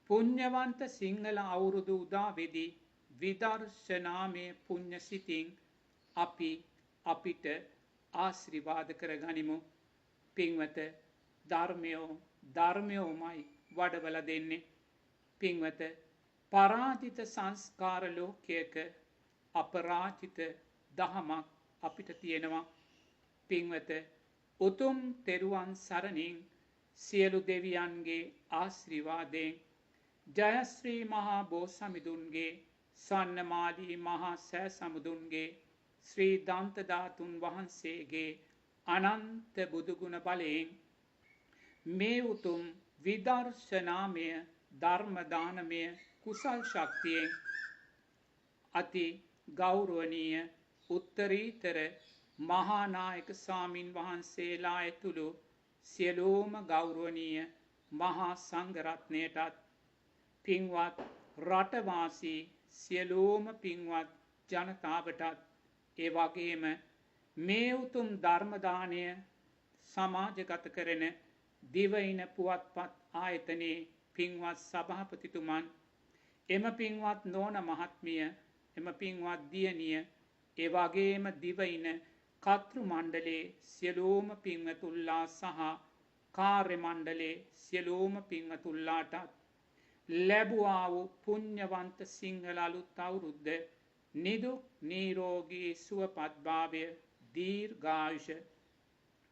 පුණ්‍යවන්ත සිංහල අවුරුදු උදාවේදී විදර්ශනාමය පුණ්‍ය සිතින් අපි අපිට ආශිර්වාද කර ගනිමු. පින්වත, ධර්මයෝමයි වඩවල දෙන්නේ. පින්වත, පරාජිත සංස්කාර ලෝකයක අපරාජිත දහමක් අපිට තියෙනවා. පින්වත, උතුම් තෙරුවන් සරණින් සියලු දෙවියන්ගේ ආශිර්වාදයෙන් ජයශ්‍රී මහා බෝසමිඳුන්ගේ සන්නමාලී මහා සෑ සමුදුන්ගේ ශ්‍රී දන්තධාතුන් වහන්සේගේ අනන්ත බුදුගුණ බලයෙන් මේ උතුම් විදර්ශනාමය ධර්මදානමය කුසල් ශක්තියෙන් අති ගෞරවනීය උත්තරීතර මහානායක ස්වාමින් වහන්සේලා ඇතුළු සියලුම ගෞරවනීය මහා සංඝරත්නයටත් පින්වත් රටවාසී සියලුම පින්වත් ජනතාවටත් ඒ වගේම මේ උතුම් ධර්මදානය සමාජගත කරන දිවයින පුවත්පත් ආයතනයේ පින්වත් සභාපතිතුමන්, එම පින්වත් නෝන මහත්මිය, එම පින්වත් දියණිය, ඒ වගේම දිවයින කර්තෘ මණ්ඩලයේ සියලුම පින්වතුන්ලා සහ කාර්ය මණ්ඩලයේ සියලුම පින්වතුන්ලාටත් ලැබුවා වූ පුණ්‍යවන්ත සිංහල අලුත් අවුරුද්ද නිදුක් නිරෝගී සුවපත් භාවය, දීර්ඝායුෂ,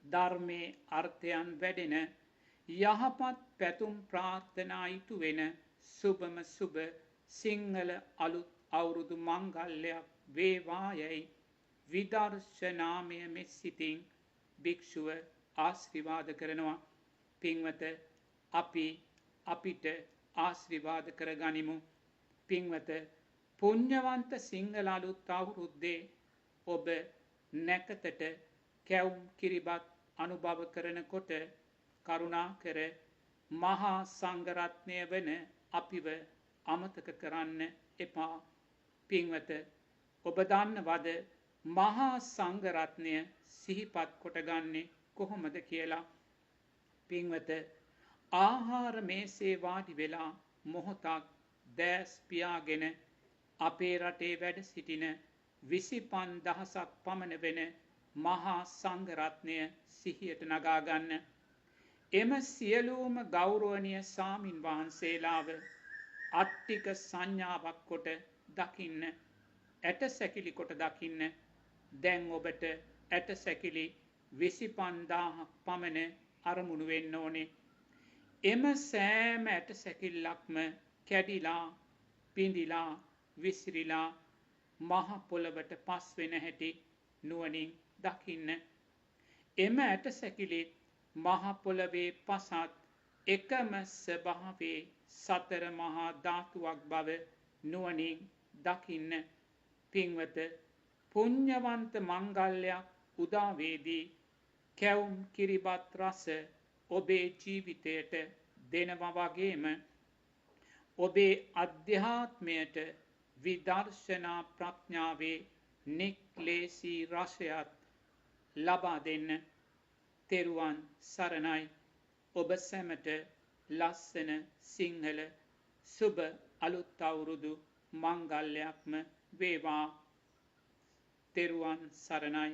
ධර්මයේ අර්ථයන් වැඩෙන, යහපත් පැතුම් ප්‍රාර්ථනා ඉටු වෙන සුබම සුබ සිංහල අලුත් අවුරුදු මංගල්‍යයක් වේවායයි විදර්ශනාමය මෙසිතින් භික්ෂුව ආශිර්වාද කරනවා. පින්වත, අපි අපිට ආශිර්වාද කර ගනිමු. පින්වත, පුණ්‍යවන්ත සිංහල අලුත් අවුරුද්දේ ඔබ නැකතට කැවුම් කිරිබත් අනුභව කරනකොට කරුණාකර මහා සංඝරත්නය වන අපිව අමතක කරන්න එපා. පින්වත, ඔබ දන්නවද මහා සංඝරත්නය සිහිපත් කොටගන්නේ කොහොමද කියලා? පින්වත, ආහාර මේසේ වාඩි වෙලා මොහොතක් දැස් පියාගෙන අපේ රටේ වැඩ සිටින 25,000ක් පමණ වෙන මහා සංඝරත්නය සිහියට නගා ගන්න. එම සියලුම ගෞරවනීය ස්වාමින් වහන්සේලාව අට්ටික සංඥාවක් කොට දකින්න, ඇටසැකිලි කොට දකින්න. දැන් ඔබට ඇටසැකිලි 25,000ක් පමණ අරමුණු වෙන්න ඕනේ. එම සෑම ඇටසැකිල්ලක්ම කැඩිලා, පිඳිලා, විසිරිලා මහ පොළවට පස් වෙන හැටි නුවණින් දකින්න. එම ඇටසැකිලිත් මහ පොළවේ පසත් එකම ස්වභාවයේ සතර මහා ධාතුවක් බව නුවණින් දකින්න. පින්වත, පුණ්‍යවන්ත මංගල්‍යයක් උදාවේදී කැවුම් කිරිබත් රස ඔබේ ජීවිතයට දෙනවා වගේම ඔබේ අධ්‍යාත්මයට විදර්ශනා ප්‍රඥාවේ නික්ලේශී රසයත් ලබා දෙන්න. තෙරුවන් සරණයි. ඔබ සැමට ලස්සන සිංහල සුබ අලුත් අවුරුදු මංගල්‍යයක්ම වේවා. තෙරුවන් සරණයි.